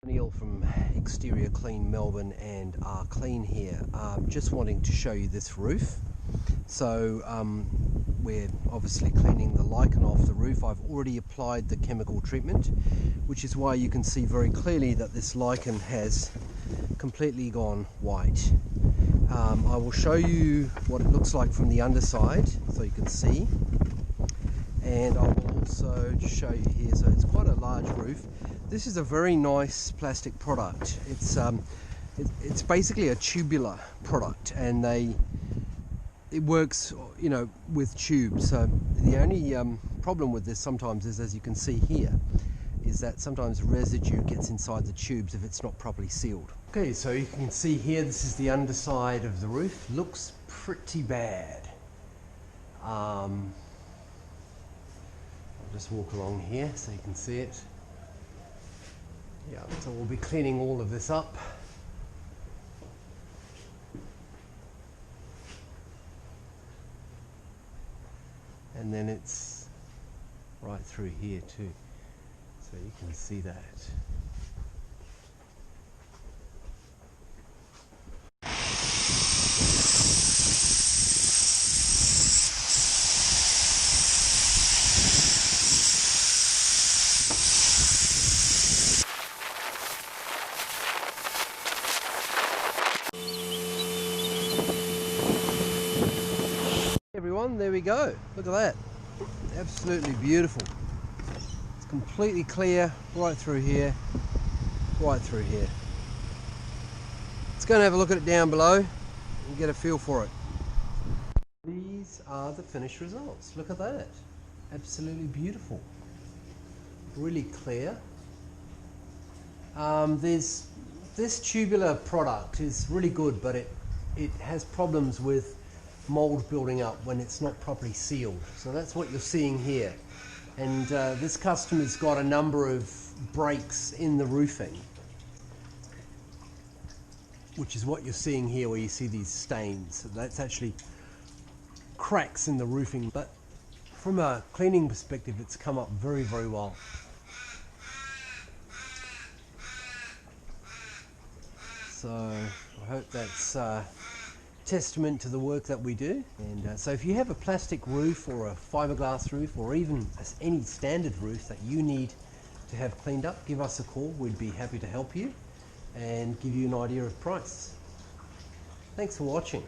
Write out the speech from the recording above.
Neil from Exterior Clean Melbourne and Clean here. Just wanting to show you this roof. So we're obviously cleaning the lichen off the roof. I've already applied the chemical treatment, which is why you can see very clearly that this lichen has completely gone white. I will show you what it looks like from the underside so you can see, and I will also just show you here. So it's quite a large roof. This is a very nice plastic product. It's basically a tubular product, and it works, you know, with tubes. So the only problem with this sometimes is, as you can see here, is that sometimes residue gets inside the tubes if it's not properly sealed. Okay, so you can see here, this is the underside of the roof. Looks pretty bad. I'll just walk along here so you can see it. Yeah, so we'll be cleaning all of this up. And then it's right through here too, so you can see that. Everyone, there we go. Look at that. Absolutely beautiful. It's completely clear right through here, right through here. Let's go and have a look at it down below and get a feel for it. These are the finished results. Look at that. Absolutely beautiful. Really clear. This tubular product is really good, but it has problems with mould building up when it's not properly sealed. So that's what you're seeing here. And this customer's got a number of breaks in the roofing, which is what you're seeing here, where you see these stains. So that's actually cracks in the roofing. But from a cleaning perspective, it's come up very, very well. So I hope that's testament to the work that we do. And so if you have a plastic roof or a fiberglass roof, or even any standard roof that you need to have cleaned up, give us a call. We'd be happy to help you and give you an idea of price. Thanks for watching.